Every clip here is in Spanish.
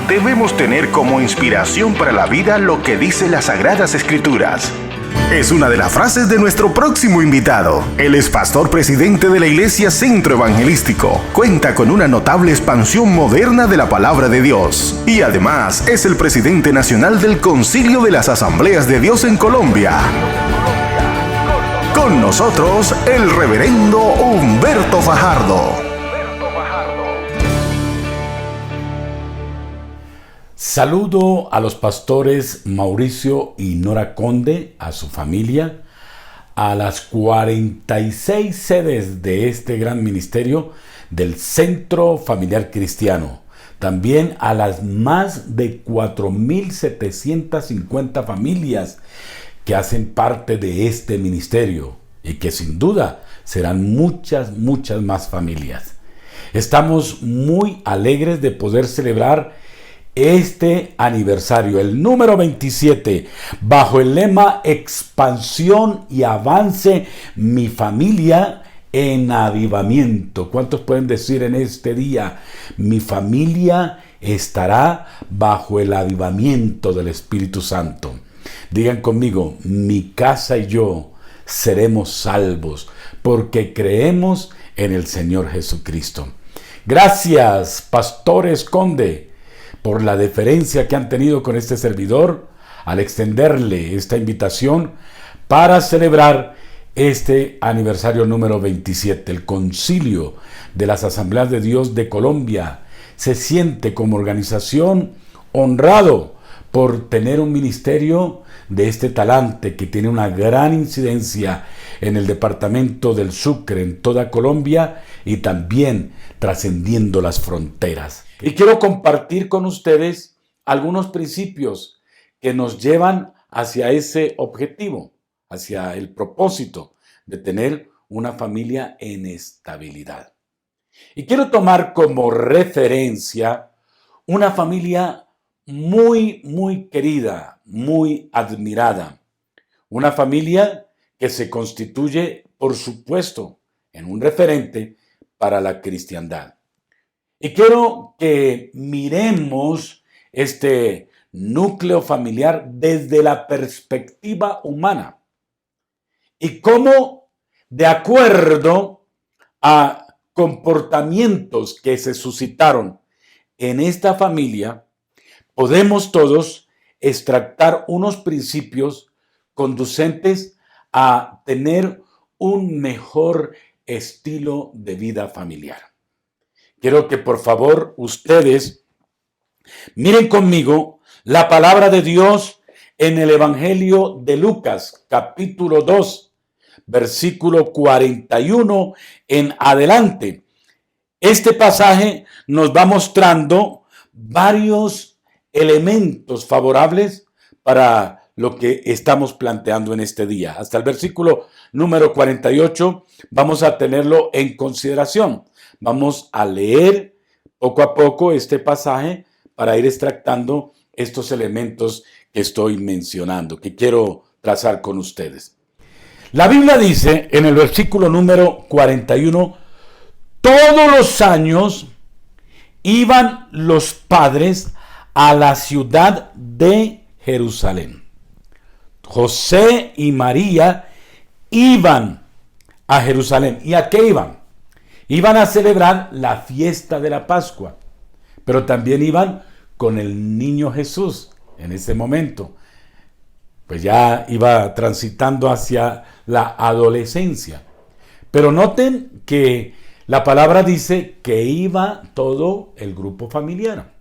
Debemos tener como inspiración para la vida lo que dice las Sagradas Escrituras. Es una de las frases de nuestro próximo invitado. Él es pastor presidente de la Iglesia Centro Evangelístico. Cuenta con una notable expansión moderna de la palabra de Dios. Y además es el presidente nacional del Concilio de las Asambleas de Dios en Colombia. Con nosotros, el reverendo Humberto Fajardo. Saludo a los pastores Mauricio y Nora Conde, a su familia, a las 46 sedes de este gran ministerio del Centro Familiar Cristiano, también a las más de 4.750 familias que hacen parte de este ministerio y que sin duda serán muchas más familias. Estamos muy alegres de poder celebrar este aniversario, el número 27, bajo el lema Expansión y Avance, mi familia en avivamiento. ¿Cuántos pueden decir en este día, mi familia estará bajo el avivamiento del Espíritu Santo? Digan conmigo, mi casa y yo seremos salvos porque creemos en el Señor Jesucristo. Gracias, pastores Conde, por la deferencia que han tenido con este servidor al extenderle esta invitación para celebrar este aniversario número 27. El Concilio de las Asambleas de Dios de Colombia se siente como organización honrado por tener un ministerio de este talante que tiene una gran incidencia en el departamento del Sucre, en toda Colombia y también trascendiendo las fronteras. Y quiero compartir con ustedes algunos principios que nos llevan hacia ese objetivo, hacia el propósito de tener una familia en estabilidad. Y quiero tomar como referencia una familia muy querida, muy admirada. Una familia que se constituye, por supuesto, en un referente para la cristiandad. Y quiero que miremos este núcleo familiar desde la perspectiva humana y cómo, de acuerdo a comportamientos que se suscitaron en esta familia, podemos todos extractar unos principios conducentes a tener un mejor estilo de vida familiar. Quiero que por favor ustedes miren conmigo la palabra de Dios en el Evangelio de Lucas, capítulo 2, versículo 41 en adelante. Este pasaje nos va mostrando varios elementos favorables para lo que estamos planteando en este día. Hasta el versículo número 48 vamos a tenerlo en consideración. Vamos a leer poco a poco este pasaje para ir extractando estos elementos que estoy mencionando, que quiero trazar con ustedes. La Biblia dice en el versículo número 41, todos los años iban los padres a la ciudad de Jerusalén. José y María iban a Jerusalén. ¿Y a qué iban? Iban a celebrar la fiesta de la Pascua, pero también iban con el niño Jesús en ese momento. Pues ya iba transitando hacia la adolescencia. Pero noten que la palabra dice que iba todo el grupo familiar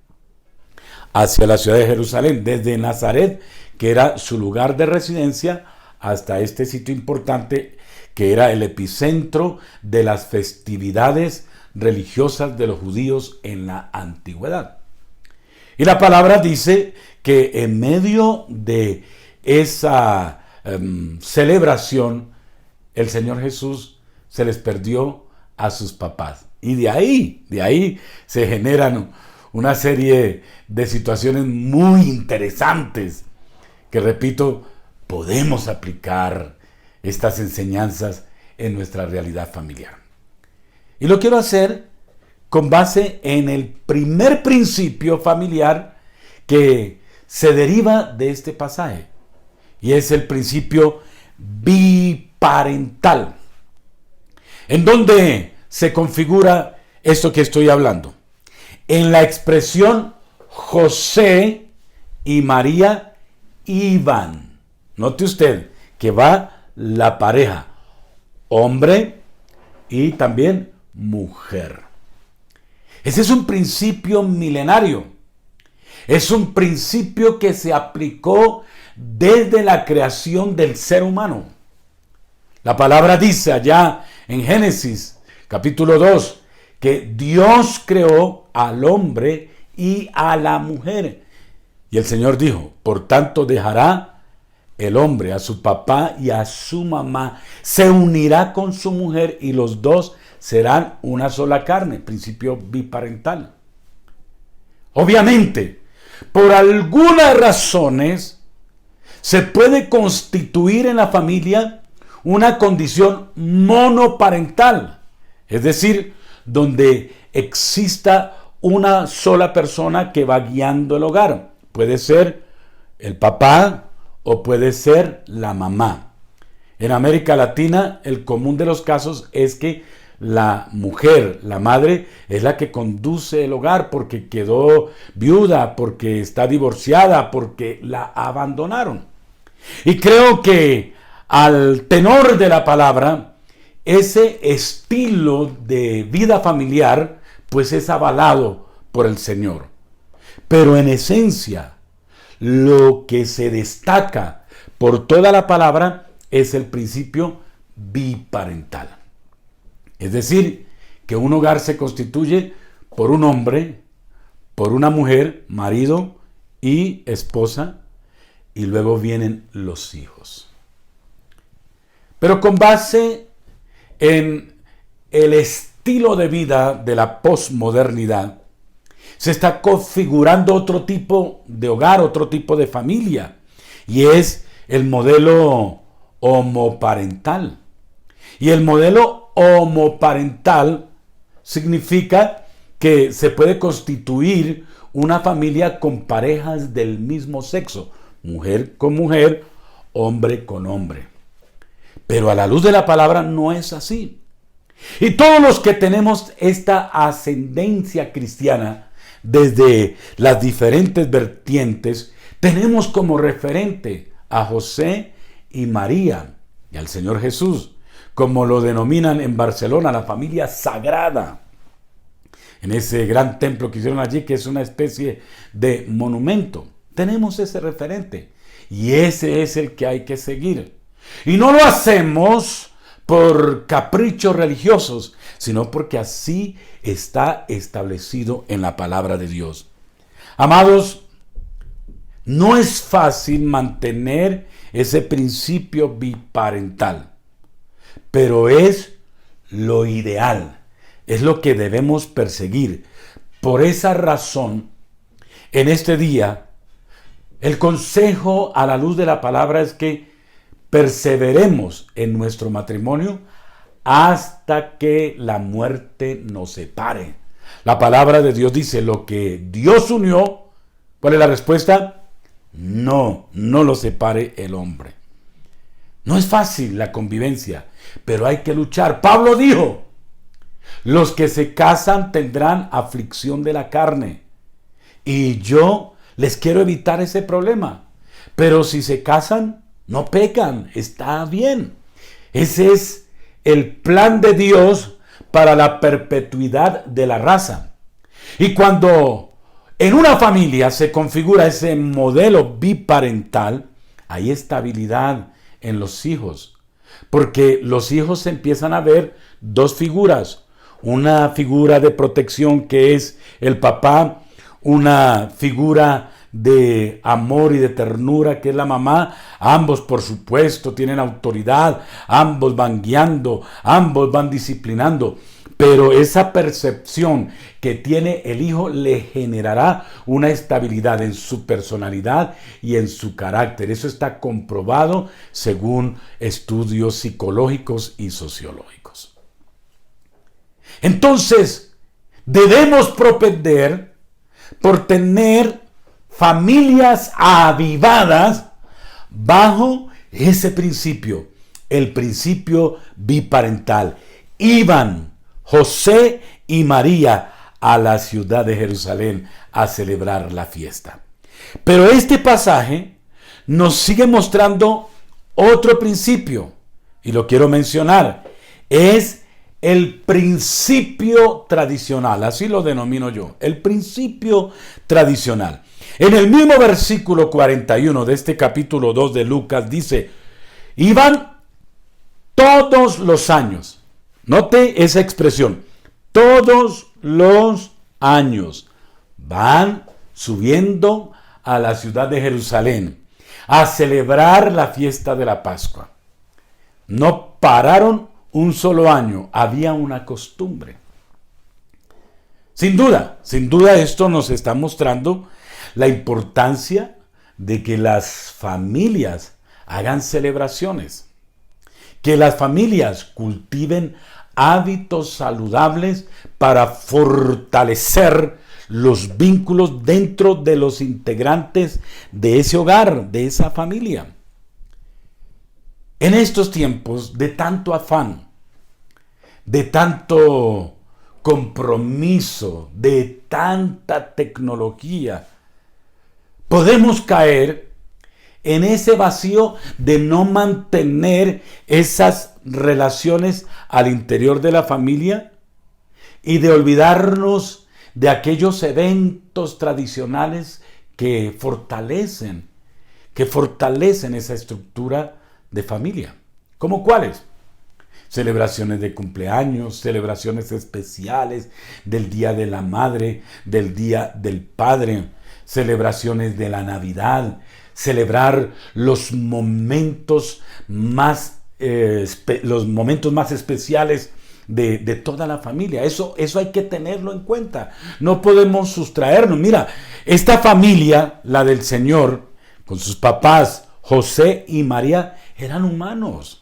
hacia la ciudad de Jerusalén, desde Nazaret, que era su lugar de residencia, hasta este sitio importante, que era el epicentro de las festividades religiosas de los judíos en la antigüedad. Y la palabra dice que en medio de esa celebración, el Señor Jesús se les perdió a sus papás. Y de ahí se generan una serie de situaciones muy interesantes que, repito, podemos aplicar estas enseñanzas en nuestra realidad familiar. Y lo quiero hacer con base en el primer principio familiar que se deriva de este pasaje, y es el principio biparental, en donde se configura esto que estoy hablando. En la expresión José y María iban. Note usted que va la pareja, hombre y también mujer. Ese es un principio milenario. Es un principio que se aplicó desde la creación del ser humano. La palabra dice allá en Génesis capítulo 2 que Dios creó al hombre y a la mujer. Y el Señor dijo, por tanto dejará el hombre a su papá y a su mamá, se unirá con su mujer y los dos serán una sola carne, principio biparental. Obviamente, por algunas razones, se puede constituir en la familia una condición monoparental, es decir, donde exista una sola persona que va guiando el hogar. Puede ser el papá o puede ser la mamá. En América Latina, el común de los casos es que la mujer, la madre, es la que conduce el hogar porque quedó viuda, porque está divorciada, porque la abandonaron. Y creo que al tenor de la palabra, ese estilo de vida familiar, pues es avalado por el Señor. Pero en esencia, lo que se destaca por toda la palabra es el principio biparental. Es decir, que un hogar se constituye por un hombre, por una mujer, marido y esposa, y luego vienen los hijos. Pero con base en el estilo de vida de la posmodernidad, se está configurando otro tipo de hogar, otro tipo de familia, y es el modelo homoparental. Y el modelo homoparental significa que se puede constituir una familia con parejas del mismo sexo, mujer con mujer, hombre con hombre. Pero a la luz de la palabra no es así. Y todos los que tenemos esta ascendencia cristiana, desde las diferentes vertientes, tenemos como referente a José y María y al Señor Jesús, como lo denominan en Barcelona, la familia sagrada, en ese gran templo que hicieron allí, que es una especie de monumento. Tenemos ese referente y ese es el que hay que seguir. Y no lo hacemos por caprichos religiosos, sino porque así está establecido en la palabra de Dios. Amados, no es fácil mantener ese principio biparental, pero es lo ideal, es lo que debemos perseguir. Por esa razón, en este día, el consejo a la luz de la palabra es que perseveremos en nuestro matrimonio hasta que la muerte nos separe. La palabra de Dios dice, lo que Dios unió, ¿cuál es la respuesta? No lo separe el hombre. No es fácil la convivencia, pero hay que luchar. Pablo dijo, los que se casan tendrán aflicción de la carne. Y yo les quiero evitar ese problema. Pero si se casan, no pecan, está bien. Ese es el plan de Dios para la perpetuidad de la raza. Y cuando en una familia se configura ese modelo biparental, hay estabilidad en los hijos. Porque los hijos empiezan a ver dos figuras. Una figura de protección que es el papá, una figura de amor y de ternura que es la mamá. Ambos, por supuesto, tienen autoridad, ambos van guiando, ambos van disciplinando, pero esa percepción que tiene el hijo le generará una estabilidad en su personalidad y en su carácter. Eso está comprobado según estudios psicológicos y sociológicos. Entonces, debemos propender por tener familias avivadas bajo ese principio, el principio biparental. Iban José y María a la ciudad de Jerusalén a celebrar la fiesta. Pero este pasaje nos sigue mostrando otro principio, y lo quiero mencionar. Es el principio tradicional, así lo denomino yo, el principio tradicional. En el mismo versículo 41 de este capítulo 2 de Lucas dice, iban todos los años. Note esa expresión, todos los años van subiendo a la ciudad de Jerusalén a celebrar la fiesta de la Pascua. No pararon un solo año, había una costumbre. Sin duda esto nos está mostrando la importancia de que las familias hagan celebraciones, que las familias cultiven hábitos saludables para fortalecer los vínculos dentro de los integrantes de ese hogar, de esa familia. En estos tiempos de tanto afán, de tanto compromiso, de tanta tecnología, podemos caer en ese vacío de no mantener esas relaciones al interior de la familia y de olvidarnos de aquellos eventos tradicionales que fortalecen esa estructura de familia. ¿Cómo cuáles? Celebraciones de cumpleaños, celebraciones especiales del Día de la Madre, del Día del Padre, celebraciones de la Navidad, celebrar los momentos más especiales de toda la familia. Eso hay que tenerlo en cuenta. No podemos sustraernos. Mira, esta familia, la del Señor, con sus papás, José y María, eran humanos.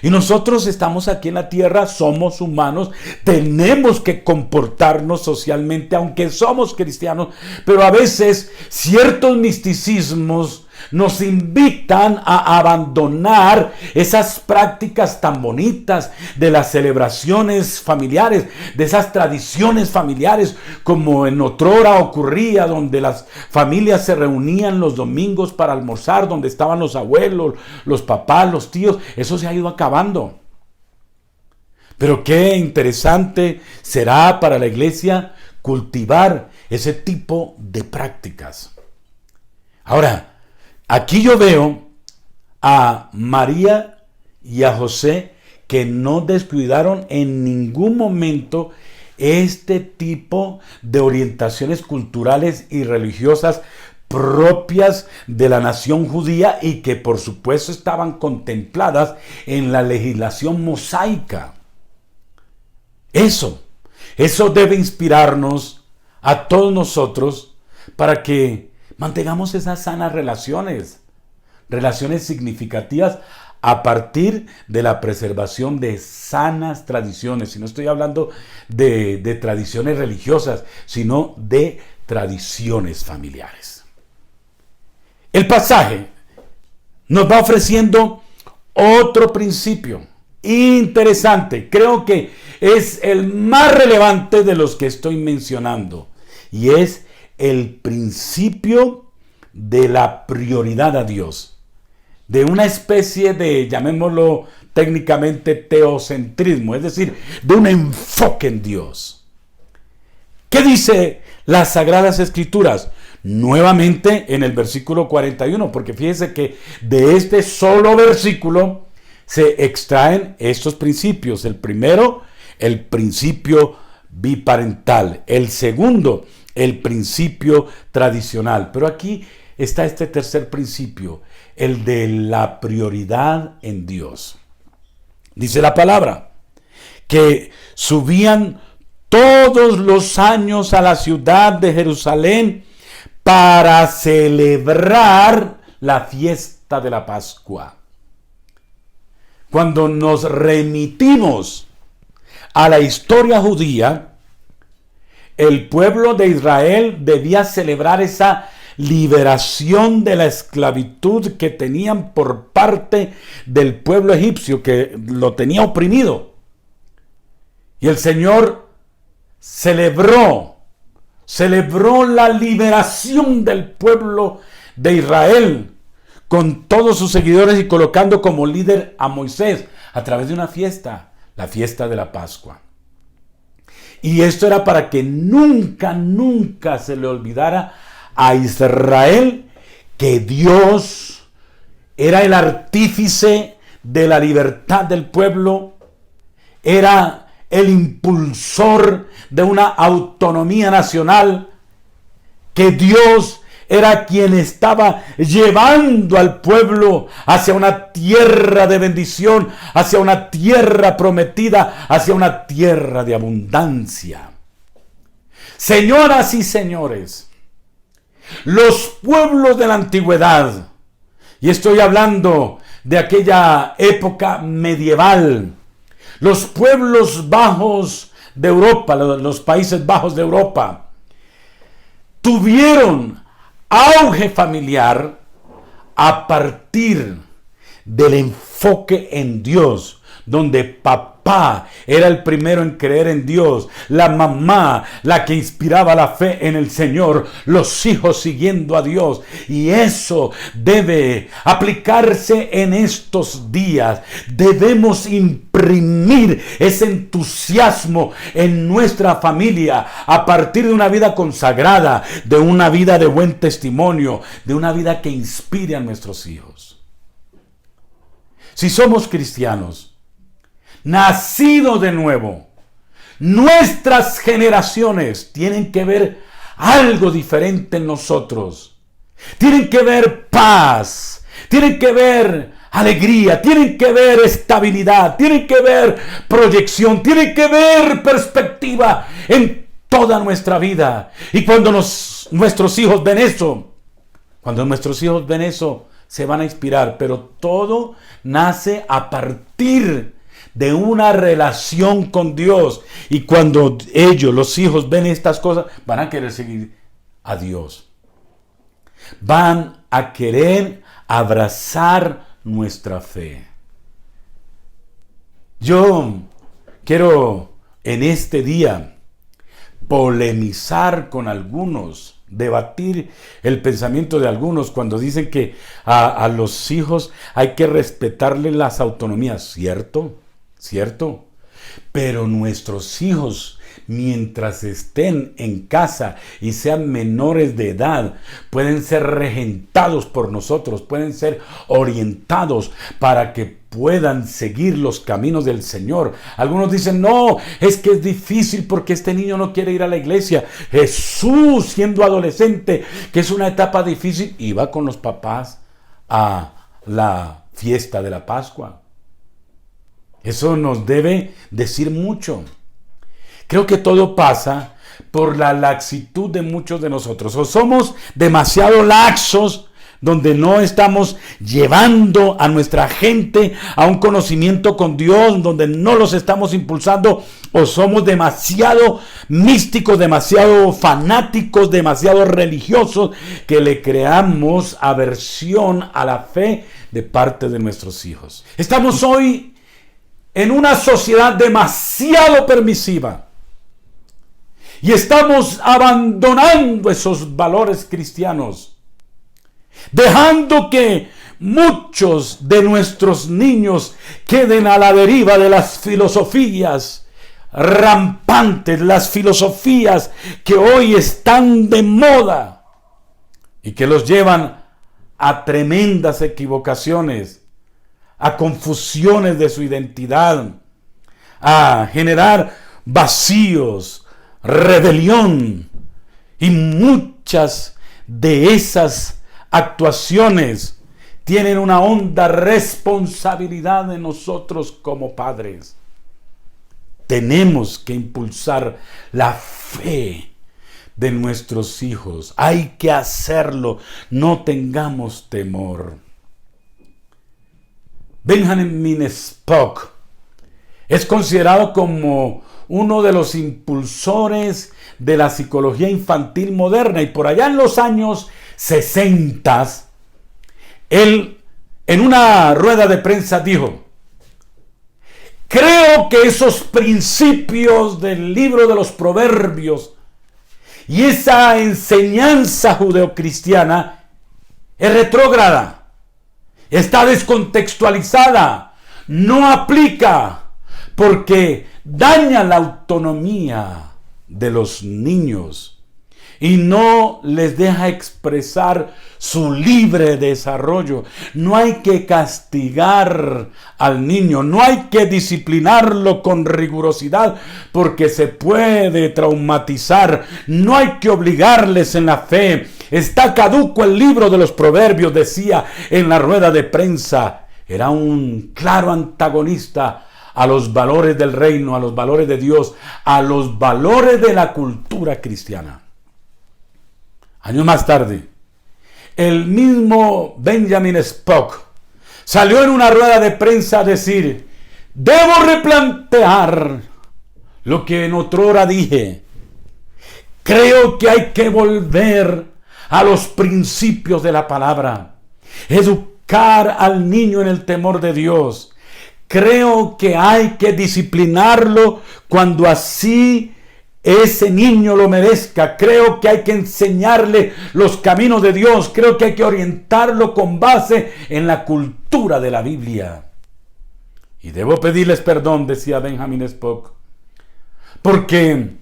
Y nosotros estamos aquí en la tierra, somos humanos, tenemos que comportarnos socialmente, aunque somos cristianos, pero a veces ciertos misticismos nos invitan a abandonar esas prácticas tan bonitas de las celebraciones familiares, de esas tradiciones familiares, como en otrora ocurría, donde las familias se reunían los domingos para almorzar, donde estaban los abuelos, los papás, los tíos. Eso se ha ido acabando. Pero qué interesante será para la iglesia cultivar ese tipo de prácticas. Ahora, aquí yo veo a María y a José que no descuidaron en ningún momento este tipo de orientaciones culturales y religiosas propias de la nación judía y que por supuesto estaban contempladas en la legislación mosaica. Eso debe inspirarnos a todos nosotros para que mantengamos esas sanas relaciones significativas a partir de la preservación de sanas tradiciones. Y no estoy hablando de tradiciones religiosas, sino de tradiciones familiares. El pasaje nos va ofreciendo otro principio interesante. Creo que es el más relevante de los que estoy mencionando. Y es el principio de la prioridad a Dios, de una especie de, llamémoslo técnicamente, teocentrismo, es decir, de un enfoque en Dios. ¿Qué dice las Sagradas Escrituras? Nuevamente en el versículo 41, porque fíjese que de este solo versículo se extraen estos principios. El primero, el principio biparental. El segundo, el principio tradicional. Pero aquí está este tercer principio, el de la prioridad en Dios. Dice la palabra que subían todos los años a la ciudad de Jerusalén para celebrar la fiesta de la Pascua. Cuando nos remitimos a la historia judía, el pueblo de Israel debía celebrar esa liberación de la esclavitud que tenían por parte del pueblo egipcio, que lo tenía oprimido. Y el Señor celebró la liberación del pueblo de Israel con todos sus seguidores y colocando como líder a Moisés a través de una fiesta, la fiesta de la Pascua. Y esto era para que nunca se le olvidara a Israel que Dios era el artífice de la libertad del pueblo, era el impulsor de una autonomía nacional, que Dios era quien estaba llevando al pueblo hacia una tierra de bendición, hacia una tierra prometida, hacia una tierra de abundancia. Señoras y señores, los pueblos de la antigüedad, y estoy hablando de aquella época medieval, los pueblos bajos de Europa, los Países Bajos de Europa, tuvieron auge familiar a partir del enfoque en Dios, donde papá era el primero en creer en Dios, la mamá la que inspiraba la fe en el Señor, los hijos siguiendo a Dios. Y eso debe aplicarse en estos días. Debemos imprimir ese entusiasmo en nuestra familia a partir de una vida consagrada, de una vida de buen testimonio, de una vida que inspire a nuestros hijos. Si somos cristianos, nacidos de nuevo, nuestras generaciones tienen que ver algo diferente en nosotros. Tienen que ver paz, tienen que ver alegría, tienen que ver estabilidad, tienen que ver proyección, tienen que ver perspectiva en toda nuestra vida. Y cuando nuestros hijos ven eso, se van a inspirar. Pero todo nace a partir de una relación con Dios. Y cuando los hijos ven estas cosas, van a querer seguir a Dios. Van a querer abrazar nuestra fe. Yo quiero en este día polemizar con algunos, debatir el pensamiento de algunos cuando dicen que a los hijos hay que respetarles las autonomías. ¿Cierto? Pero nuestros hijos, mientras estén en casa y sean menores de edad, pueden ser regentados por nosotros, pueden ser orientados para que puedan seguir los caminos del Señor. Algunos dicen, no, es que es difícil porque este niño no quiere ir a la iglesia. Jesús, siendo adolescente, que es una etapa difícil, iba con los papás a la fiesta de la Pascua. Eso nos debe decir mucho. Creo que todo pasa por la laxitud de muchos de nosotros. O somos demasiado laxos, donde no estamos llevando a nuestra gente a un conocimiento con Dios, donde no los estamos impulsando, o somos demasiado místicos, demasiado fanáticos, demasiado religiosos, que le creamos aversión a la fe de parte de nuestros hijos. Estamos hoy en una sociedad demasiado permisiva y estamos abandonando esos valores cristianos, dejando que muchos de nuestros niños queden a la deriva de las filosofías rampantes, las filosofías que hoy están de moda y que los llevan a tremendas equivocaciones, a confusiones de su identidad, a generar vacíos, rebelión, y muchas de esas actuaciones tienen una honda responsabilidad de nosotros como padres. Tenemos que impulsar la fe de nuestros hijos. Hay que hacerlo, no tengamos temor. Benjamin Spock Es considerado como uno de los impulsores de la psicología infantil moderna, y por allá en los años 60, él en una rueda de prensa dijo: creo que esos principios del libro de los Proverbios y esa enseñanza judeocristiana es retrógrada, está descontextualizada, no aplica, porque daña la autonomía de los niños y no les deja expresar su libre desarrollo. No hay que castigar al niño, no hay que disciplinarlo con rigurosidad, porque se puede traumatizar. No hay que obligarles en la fe. Está caduco el libro de los Proverbios, decía en la rueda de prensa. Era un claro antagonista a los valores del reino, a los valores de Dios, a los valores de la cultura cristiana. Años más tarde, el mismo Benjamin Spock salió en una rueda de prensa a decir: debo replantear lo que en otrora dije. Creo que hay que volver a los principios de la palabra, educar al niño en el temor de Dios. Creo que hay que disciplinarlo cuando así ese niño lo merezca. Creo que hay que enseñarle los caminos de Dios. Creo que hay que orientarlo con base en la cultura de la Biblia. Y debo pedirles perdón, decía Benjamin Spock, porque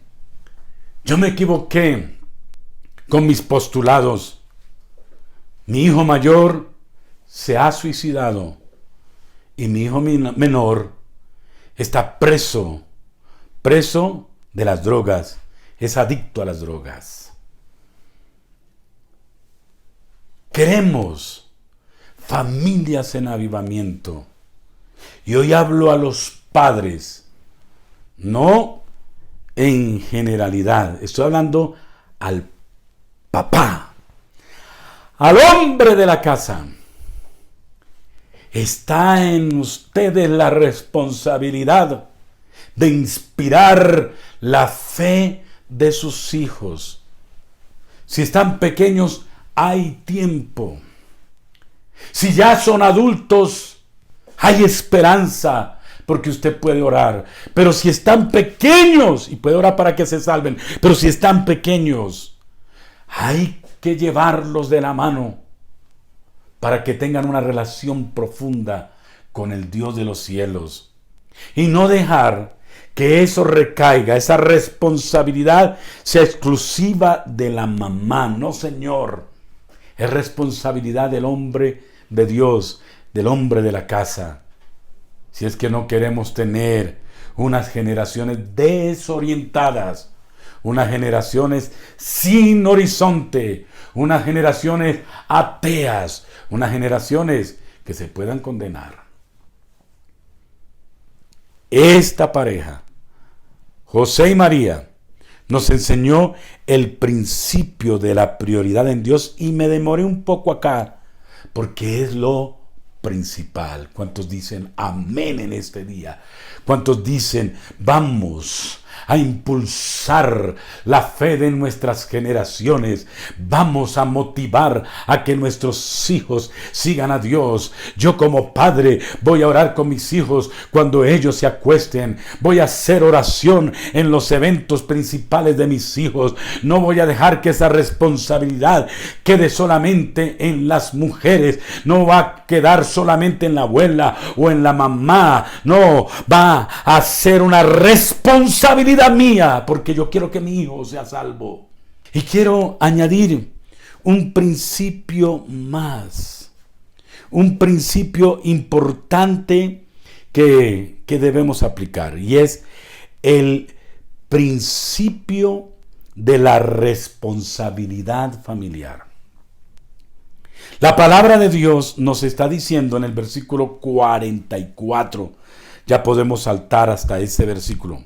yo me equivoqué con mis postulados. Mi hijo mayor se ha suicidado y mi hijo menor está preso de las drogas, es adicto a las drogas. Queremos familias en avivamiento. Y hoy hablo a los padres, no en generalidad, estoy hablando al papá, al hombre de la casa. Está en ustedes la responsabilidad de inspirar la fe de sus hijos. Si están pequeños, hay tiempo. Si ya son adultos, hay esperanza, porque usted puede orar. Pero si están pequeños, y puede orar para que se salven, pero si están pequeños, hay que llevarlos de la mano para que tengan una relación profunda con el Dios de los cielos. Y no dejar que eso recaiga, esa responsabilidad sea exclusiva de la mamá. No, señor. Es responsabilidad del hombre de Dios, del hombre de la casa. Si es que no queremos tener unas generaciones desorientadas, unas generaciones sin horizonte, unas generaciones ateas, unas generaciones que se puedan condenar. Esta pareja, José y María, nos enseñó el principio de la prioridad en Dios, y me demoré un poco acá porque es lo principal. ¿Cuántos dicen amén en este día? ¿Cuántos dicen vamos a impulsar la fe de nuestras generaciones? Vamos a motivar a que nuestros hijos sigan a Dios. Yo como padre voy a orar con mis hijos cuando ellos se acuesten. Voy a hacer oración en los eventos principales de mis hijos. No voy a dejar que esa responsabilidad quede solamente en las mujeres. No va a quedar solamente en la abuela o en la mamá. No, va a ser una responsabilidad mía, porque yo quiero que mi hijo sea salvo. Y quiero añadir un principio más, un principio importante que debemos aplicar, y es el principio de la responsabilidad familiar. La palabra de Dios nos está diciendo en el versículo 44, ya podemos saltar hasta ese versículo,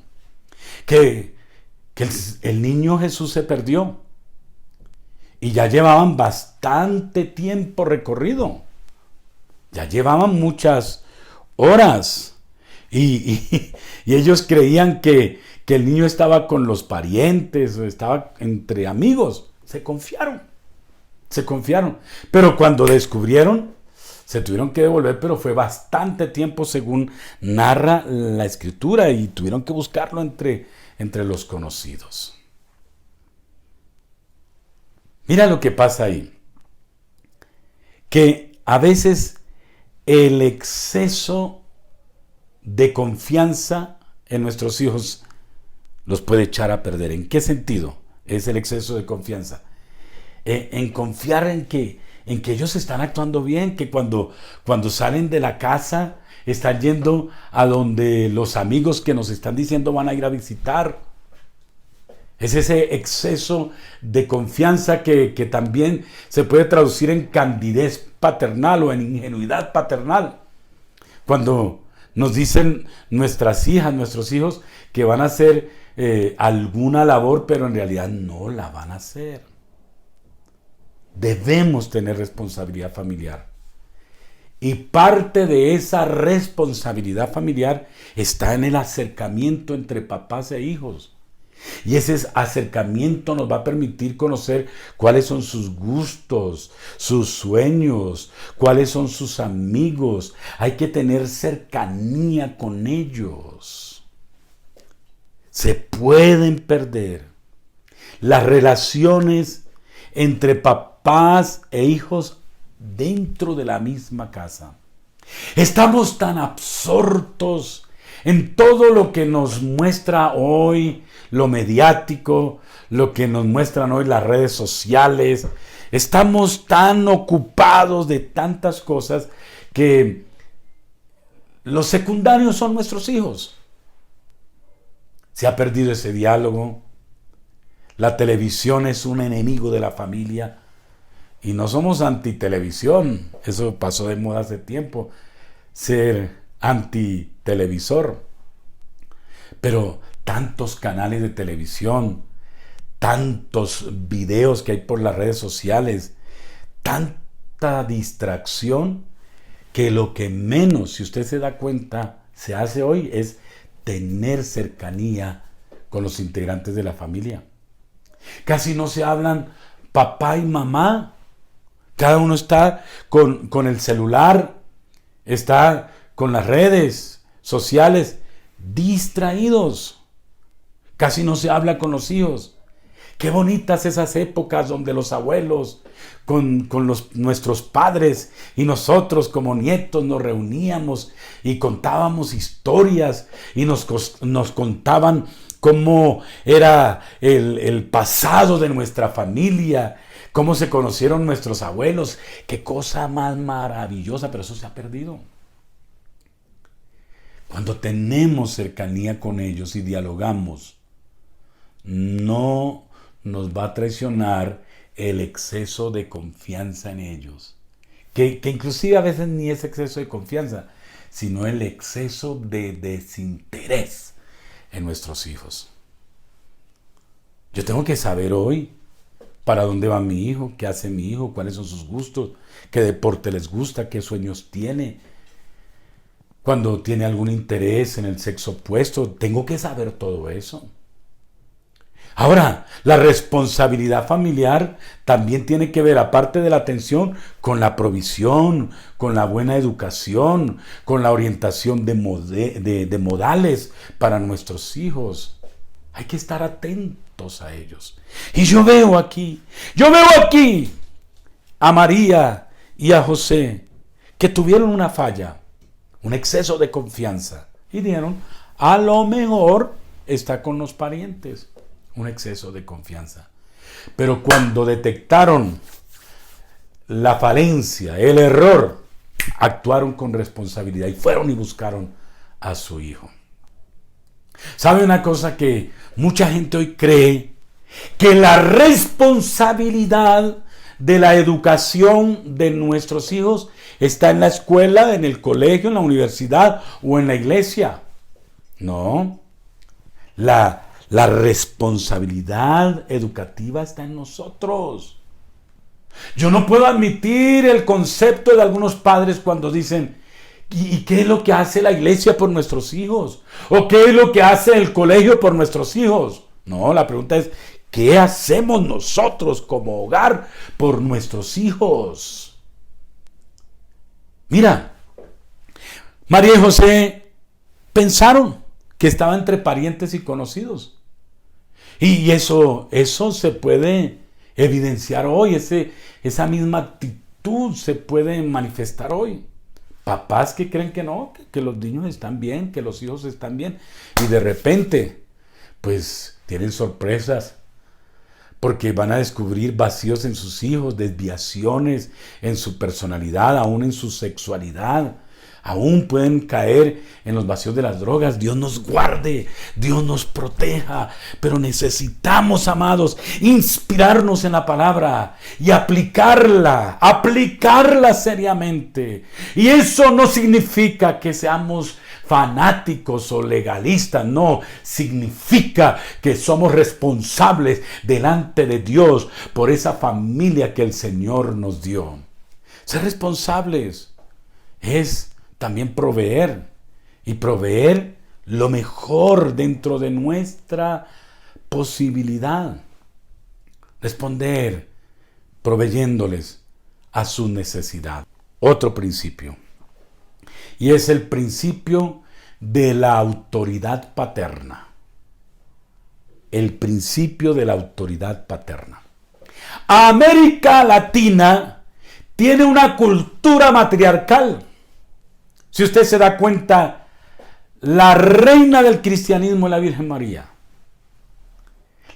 que el niño Jesús se perdió y ya llevaban bastante tiempo recorrido, ya llevaban muchas horas Y ellos creían que el niño estaba con los parientes o estaba entre amigos. Se confiaron. Pero cuando descubrieron, se tuvieron que devolver, pero fue bastante tiempo según narra la escritura y tuvieron que buscarlo entre los conocidos. Mira lo que pasa ahí. Que a veces el exceso de confianza en nuestros hijos los puede echar a perder. ¿En qué sentido es el exceso de confianza? En confiar en que ellos están actuando bien, que cuando salen de la casa están yendo a donde los amigos que nos están diciendo van a ir a visitar. Es ese exceso de confianza que también se puede traducir en candidez paternal o en ingenuidad paternal. Cuando nos dicen nuestras hijas, nuestros hijos, que van a hacer alguna labor, pero en realidad no la van a hacer. Debemos tener responsabilidad familiar. Y parte de esa responsabilidad familiar está en el acercamiento entre papás e hijos. Y ese acercamiento nos va a permitir conocer cuáles son sus gustos, sus sueños, cuáles son sus amigos. Hay que tener cercanía con ellos. Se pueden perder las relaciones entre papás e hijos dentro de la misma casa. Estamos tan absortos en todo lo que nos muestra hoy lo mediático, lo que nos muestran hoy las redes sociales. Estamos tan ocupados de tantas cosas que los secundarios son nuestros hijos. Se ha perdido ese diálogo. La televisión es un enemigo de la familia. Y no somos antitelevisión. Eso pasó de moda hace tiempo. Ser antitelevisor. Pero tantos canales de televisión, tantos videos que hay por las redes sociales, tanta distracción, que lo que menos, si usted se da cuenta, se hace hoy es tener cercanía con los integrantes de la familia. Casi no se hablan papá y mamá. Cada uno está con el celular, está con las redes sociales, distraídos. Casi no se habla con los hijos. Qué bonitas esas épocas donde los abuelos con nuestros padres y nosotros como nietos nos reuníamos y contábamos historias y nos contaban cómo era el pasado de nuestra familia, cómo se conocieron nuestros abuelos. Qué cosa más maravillosa, pero eso se ha perdido. Cuando tenemos cercanía con ellos y dialogamos, no nos va a traicionar el exceso de confianza en ellos. Que inclusive a veces ni es exceso de confianza, sino el exceso de desinterés en nuestros hijos. Yo tengo que saber hoy para dónde va mi hijo, qué hace mi hijo, cuáles son sus gustos, qué deporte les gusta, qué sueños tiene. Cuando tiene algún interés en el sexo opuesto, tengo que saber todo eso. Ahora, la responsabilidad familiar también tiene que ver, aparte de la atención, con la provisión, con la buena educación, con la orientación de modales para nuestros hijos. Hay que estar atentos a ellos. Y yo veo aquí a María y a José que tuvieron una falla, un exceso de confianza. Y dijeron, a lo mejor está con los parientes. Un exceso de confianza. Pero cuando detectaron la falencia, el error, actuaron con responsabilidad y fueron y buscaron a su hijo. ¿Sabe una cosa que mucha gente hoy cree? Que la responsabilidad de la educación de nuestros hijos está en la escuela, en el colegio, en la universidad o en la iglesia. No. La responsabilidad educativa está en nosotros. Yo no puedo admitir el concepto de algunos padres cuando dicen ¿Y qué es lo que hace la iglesia por nuestros hijos? ¿O qué es lo que hace el colegio por nuestros hijos? No, la pregunta es, ¿qué hacemos nosotros como hogar por nuestros hijos? Mira, María y José pensaron que estaba entre parientes y conocidos. Y eso se puede evidenciar hoy, esa misma actitud se puede manifestar hoy. Papás que creen que no, que los niños están bien, que los hijos están bien, y de repente, pues tienen sorpresas, porque van a descubrir vacíos en sus hijos, desviaciones en su personalidad, aún en su sexualidad. Aún pueden caer en los vacíos de las drogas. Dios nos guarde, Dios nos proteja. Pero necesitamos, amados, inspirarnos en la palabra y aplicarla seriamente. Y eso no significa que seamos fanáticos o legalistas, no, significa que somos responsables delante de Dios por esa familia que el Señor nos dio. Ser responsables es también proveer, y proveer lo mejor dentro de nuestra posibilidad. Responder proveyéndoles a su necesidad. Otro principio, y es el principio de la autoridad paterna. El principio de la autoridad paterna. América Latina tiene una cultura matriarcal. Si usted se da cuenta, la reina del cristianismo es la Virgen María.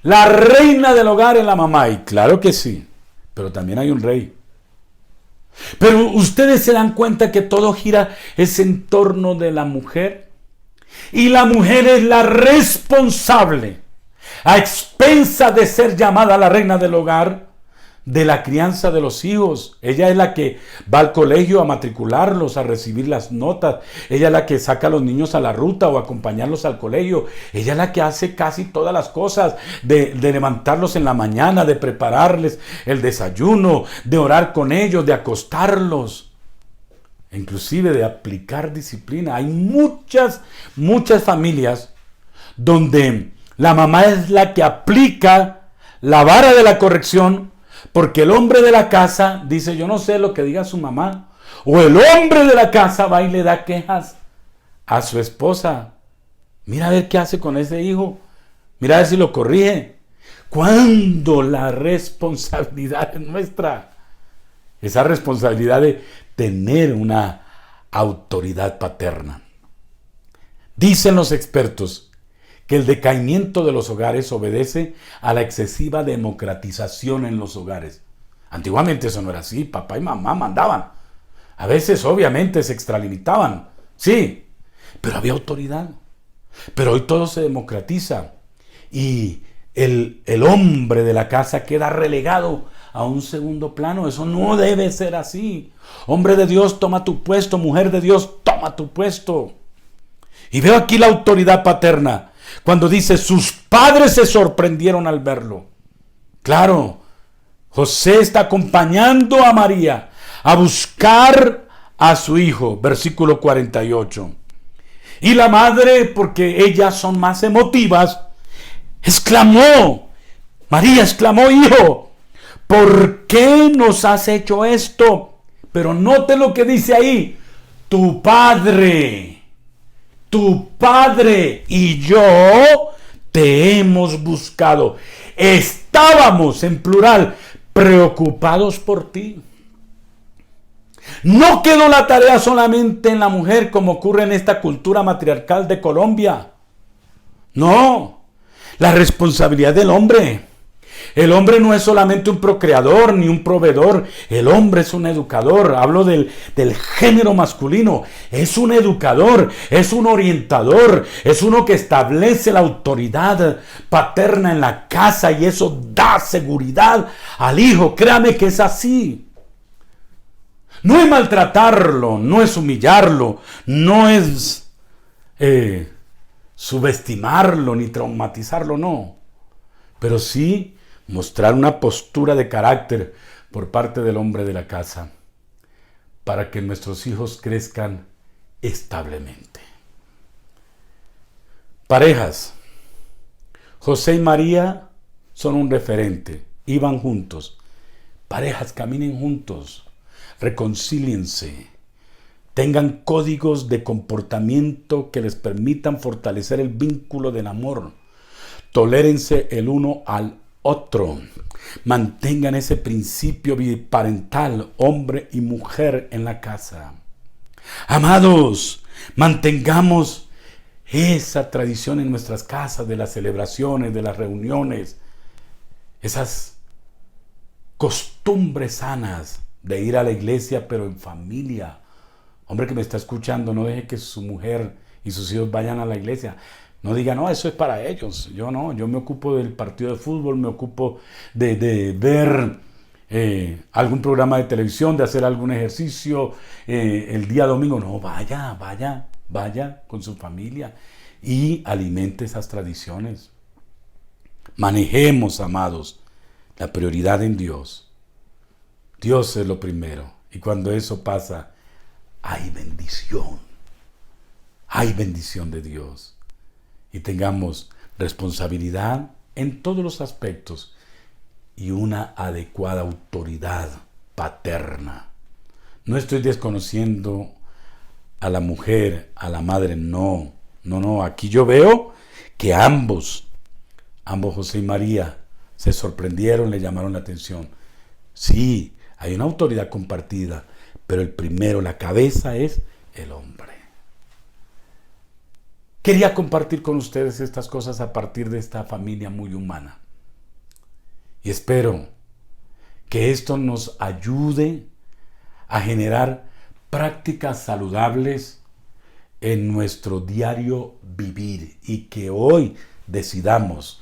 La reina del hogar es la mamá, y claro que sí, pero también hay un rey. Pero ustedes se dan cuenta que todo gira en torno de la mujer, y la mujer es la responsable, a expensas de ser llamada la reina del hogar, de la crianza de los hijos. Ella es la que va al colegio a matricularlos, a recibir las notas. Ella es la que saca a los niños a la ruta o a acompañarlos al colegio. Ella es la que hace casi todas las cosas, de levantarlos en la mañana, de prepararles el desayuno, de orar con ellos, de acostarlos, inclusive de aplicar disciplina. Hay muchas familias donde la mamá es la que aplica la vara de la corrección, porque el hombre de la casa dice, yo no sé lo que diga su mamá. O el hombre de la casa va y le da quejas a su esposa. Mira a ver qué hace con ese hijo. Mira a ver si lo corrige. Cuando la responsabilidad es nuestra. Esa responsabilidad de tener una autoridad paterna. Dicen los expertos que el decaimiento de los hogares obedece a la excesiva democratización en los hogares. Antiguamente eso no era así, papá y mamá mandaban. A veces obviamente se extralimitaban, sí, pero había autoridad. Pero hoy todo se democratiza y el hombre de la casa queda relegado a un segundo plano. Eso no debe ser así. Hombre de Dios, toma tu puesto. Mujer de Dios, toma tu puesto. Y veo aquí la autoridad paterna. Cuando dice, sus padres se sorprendieron al verlo. Claro, José está acompañando a María a buscar a su hijo. Versículo 48. Y la madre, porque ellas son más emotivas, exclamó, María exclamó, hijo, ¿por qué nos has hecho esto? Pero note lo que dice ahí, tu padre y yo te hemos buscado. Estábamos, en plural, preocupados por ti. No quedó la tarea solamente en la mujer, como ocurre en esta cultura matriarcal de Colombia. No, la responsabilidad del hombre. El hombre no es solamente un procreador ni un proveedor. El hombre es un educador. Hablo del género masculino. Es un educador, es un orientador, es uno que establece la autoridad paterna en la casa, y eso da seguridad al hijo. Créame que es así. No es maltratarlo, no es humillarlo, no es subestimarlo ni traumatizarlo, no. Pero sí mostrar una postura de carácter por parte del hombre de la casa, para que nuestros hijos crezcan establemente. Parejas, José y María son un referente, iban juntos. Parejas, caminen juntos, reconcíliense, tengan códigos de comportamiento que les permitan fortalecer el vínculo del amor. Tolérense el uno al otro. Mantengan ese principio biparental, hombre y mujer en la casa. Amados, mantengamos esa tradición en nuestras casas, de las celebraciones, de las reuniones, esas costumbres sanas de ir a la iglesia, pero en familia. Hombre que me está escuchando, no deje que su mujer y sus hijos vayan a la iglesia. No diga, no, eso es para ellos. Yo no, yo me ocupo del partido de fútbol, me ocupo de ver algún programa de televisión, de hacer algún ejercicio el día domingo. No, vaya con su familia y alimente esas tradiciones. Manejemos, amados, la prioridad en Dios. Dios es lo primero. Y cuando eso pasa, hay bendición. Hay bendición de Dios. Y tengamos responsabilidad en todos los aspectos y una adecuada autoridad paterna. No estoy desconociendo a la mujer, a la madre, no. Aquí yo veo que ambos, José y María, se sorprendieron, le llamaron la atención. Sí, hay una autoridad compartida, pero el primero, la cabeza, es el hombre. Quería compartir con ustedes estas cosas a partir de esta familia muy humana. Y espero que esto nos ayude a generar prácticas saludables en nuestro diario vivir y que hoy decidamos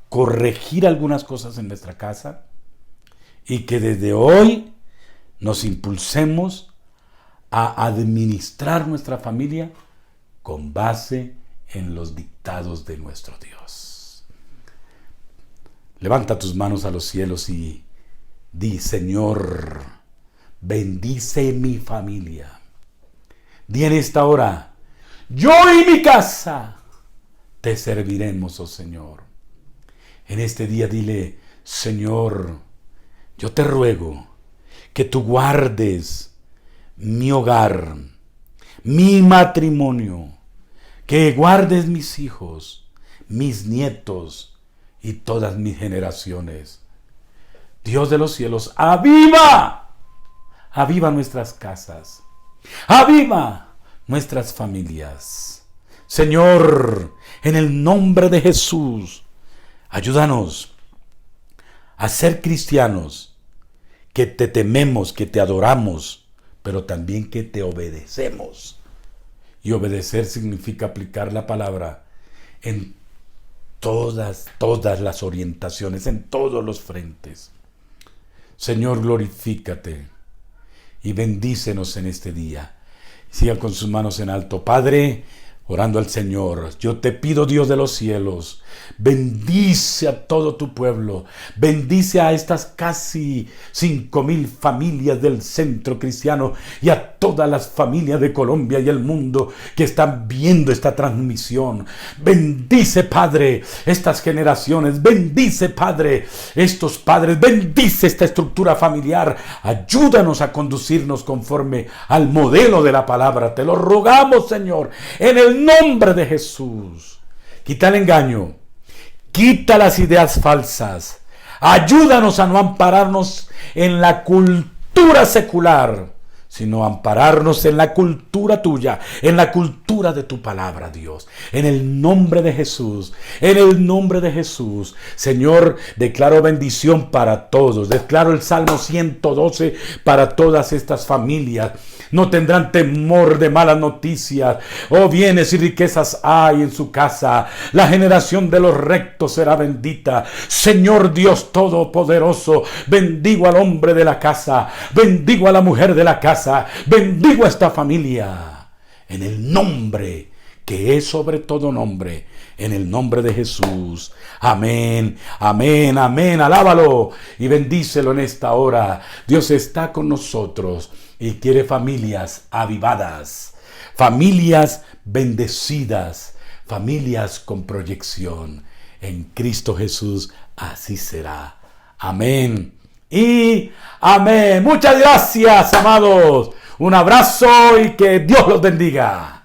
corregir algunas cosas en nuestra casa y que desde hoy nos impulsemos a administrar nuestra familia con base en los dictados de nuestro Dios. Levanta tus manos a los cielos y di, Señor, bendice mi familia. Di en esta hora, yo y mi casa te serviremos, oh Señor. En este día dile, Señor, yo te ruego que tú guardes mi hogar, mi matrimonio, que guardes mis hijos, mis nietos y todas mis generaciones. Dios de los cielos, aviva nuestras casas, aviva nuestras familias. Señor, en el nombre de Jesús, ayúdanos a ser cristianos, que te tememos, que te adoramos, pero también que te obedecemos. Y obedecer significa aplicar la palabra en todas las orientaciones, en todos los frentes. Señor, glorifícate y bendícenos en este día. Sigan con sus manos en alto. Padre, orando al Señor, yo te pido, Dios de los cielos, bendice a todo tu pueblo, bendice a estas casi 5,000 familias del Centro Cristiano y a todas las familias de Colombia y el mundo que están viendo esta transmisión. Bendice, Padre, estas generaciones, bendice, Padre, estos padres, bendice esta estructura familiar, ayúdanos a conducirnos conforme al modelo de la palabra, te lo rogamos, Señor, en el nombre de Jesús. Quita el engaño, quita las ideas falsas, ayúdanos a no ampararnos en la cultura secular, sino ampararnos en la cultura tuya, en la cultura de tu palabra, Dios. En el nombre de Jesús, en el nombre de Jesús, Señor, declaro bendición para todos. Declaro el Salmo 112 para todas estas familias. No tendrán temor de malas noticias. Oh, bienes y riquezas hay en su casa. La generación de los rectos será bendita. Señor Dios Todopoderoso, bendigo al hombre de la casa, bendigo a la mujer de la casa, bendigo a esta familia. En el nombre que es sobre todo nombre, en el nombre de Jesús. Amén, amén, amén. Alábalo y bendícelo en esta hora. Dios está con nosotros. y quiere familias avivadas, familias bendecidas, familias con proyección. En Cristo Jesús así será. Amén y amén. Muchas gracias, amados. Un abrazo y que Dios los bendiga.